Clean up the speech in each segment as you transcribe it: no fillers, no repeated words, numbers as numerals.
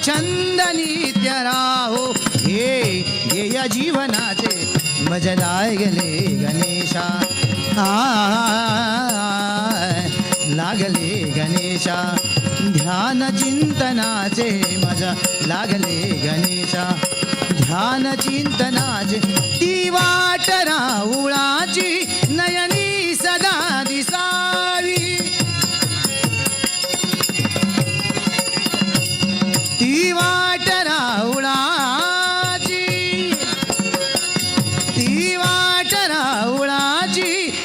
छंद नित्य राहो हे ध्येय जीवनाचे मज लागले गणेशा लागले गणेशा ध्यान चिंतनाचे मज लागले गणेशा ध्यान चिंतनाचे ती वाट राहुळाची नयनी सदा दिसावी ती वाट राहुळाची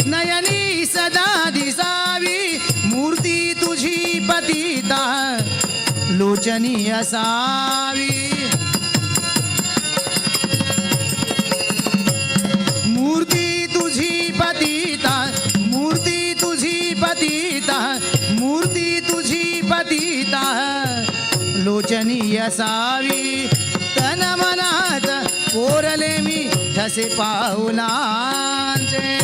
नयनी सदा दिसावी मूर्ती तुझी पतिता लोचनी असावी मूर्ती तुझी पतिता लोचनी असावी तन मनात कोरले मी ठसे पाऊलांचे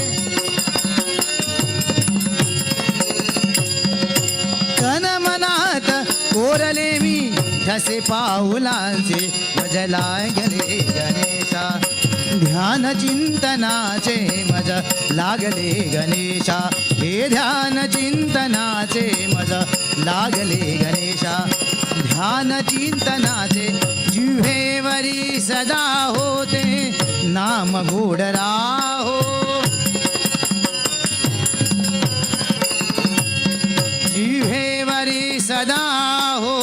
तन मनात कोरले मी ठसे पाऊलांचे मज लागले गणेशा ध्यान चिंतनाचे मज लागले गणेशा हे ध्यान चिंतनाचे मज लागले गणेशा ध्यान चिंतनाचे जिव्हेवरी सदा होते नाम गोड राहो जिव्हेवरी सदा हो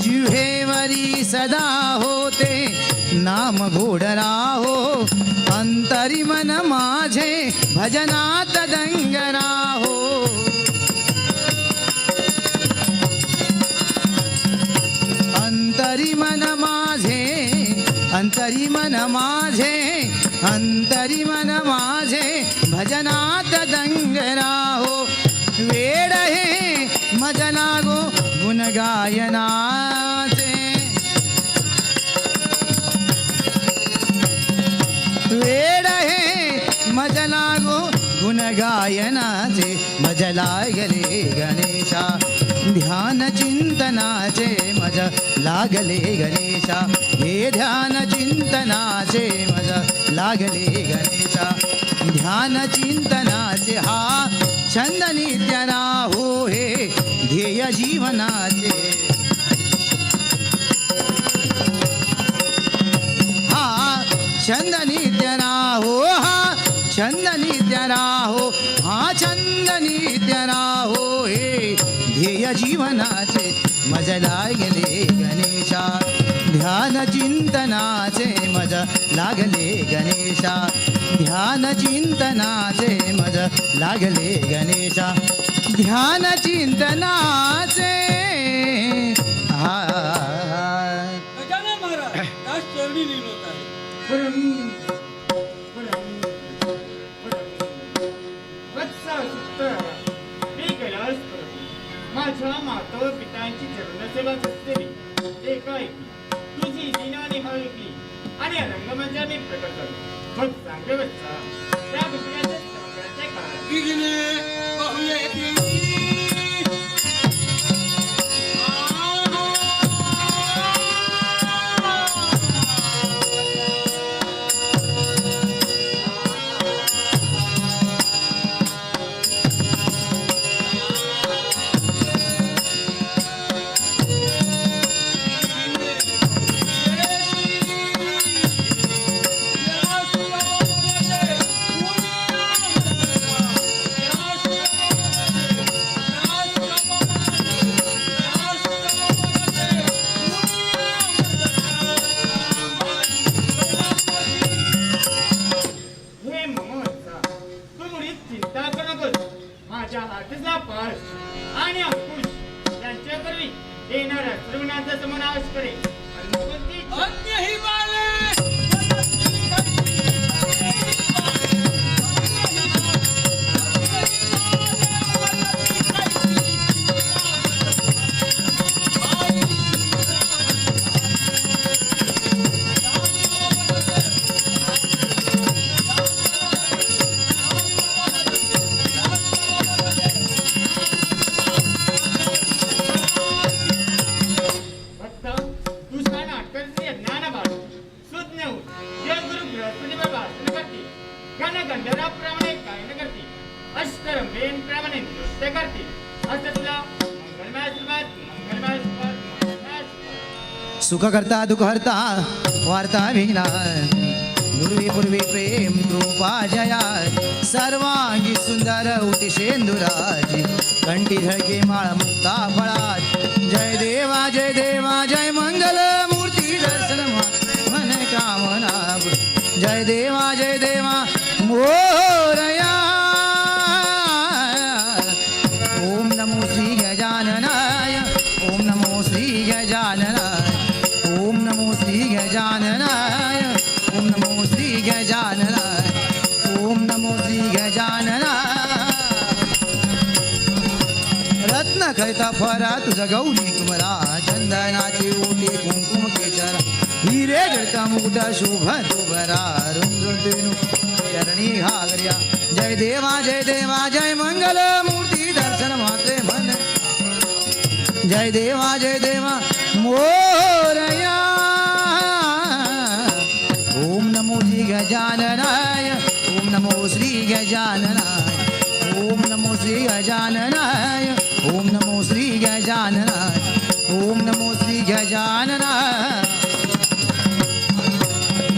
जिव्हेवरी सदा होते नाम गोड राहो अंतरी मन माझे भजनात दंग राहो अंतरी मन माझे भजनात दंग राहो वेड हे मज लागो गुण गायनाचे वेड हे मज लागो गुण गायनाचे मज लागले गणेशा ध्यान चिंतनाचे मज लागले गणेशा हे ध्यान चिंतनाचे मज लागले गणेशा ध्यान चिंतनाचे हा छंद नित्य राहो हे ध्येय जीवनाचे हा छंद नित्य राहो छंद नित्य राहो छंद नित्य राहो हे ध्येय जीवनाचे मज लागले गणेशा ध्यान चिंतनाचे मज लागले गणेशा ध्यान चिंतनाचे मज लागले गणेशा ध्यान चिंतनाचे गजानन महाराज दास चरणी लीन आहे माझ्या मातव पितांची चरणसेवा करते एकाएकी तुझी दिनाने हळकली आणि रंगमंचाने प्रकट झाली मग सांगे बच्चा त्या दुसऱ्याचे संग्रहाचे कारण जय गुरु बृहस्पती बाबा भाषण करतील गण गंधर्वाप्रमाणे गायन करतील अष्टरंभेंप्रमाणे नृत्य करतील असं तुला मंगलमय सुरुवात मंगलमय सुरुवात मंगलमय सुरुवात. सुख करता दुःख हरता वार्ता विघ्ना पूर्वी पूर्वी प्रेम कृपा जया सर्वांगी सुंदर उटी शेंदुराजी कंठी झळके माळ मुक्ता फळात जय देवा जय मंगल मूर्ती दर्शन मन कामना जय देवा मोरया ओम नमो श्री गजाननाय ओम नमो श्री गजाननाय ओम नमो श्री गजाननाय ओम नमो श्री गजाननाय ओम नमो श्री गजाननाय रत्न खैता फरा तुझा गौरी कुमरा चंदनाची ओटी कुंकुम केशर हिरे जडता मुकुट शोभ तुभरा रुंदुनु चरणी घागर्या जय देवा जय मंगल मूर्ती दर्शन मात्रे मन जय देवा मोरया ओम नमो श्री गजाननाय ओम नमो श्री गजाननाय ओम नमो श्री गजाननाय ओम नमो श्री गजाननाय ओम नमो श्री गजाननाय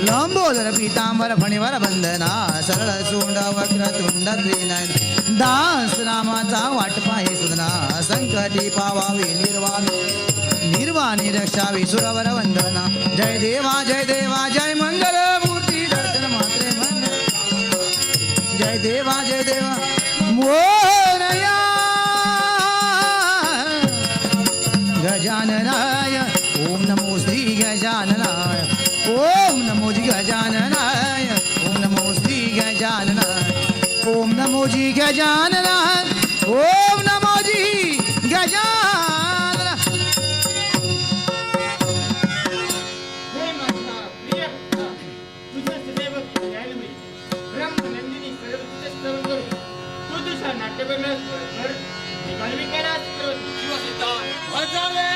लंबोदर पीतांबर फणीवर बंधना सरळ सोंड वक्रतुंड त्रिनयन दास रामाचा वाटपा हे सुदना संकटी पावावे निर्वाणी रक्षावी सुरवर वंदना जय देवा जय मंगल मूर्ती दर्शन मात्रे मन जय देवा मोरया गजाननाय ओम नमो श्री गजाननाय ओम नमो जी गजाननाय ओम नमो श्री गजाननाय ओम नमो जी गजाननाय ओम नमो जी गजाननाय हे माझा प्रिय भक्ता, तुझं सदैव कल्याण होईल. ब्रह्मनंदिनी सर्वत्र स्तवन करू. तू तुझा नाट्यबंगला स्वयंवर निकाल विकारात करत. भजावे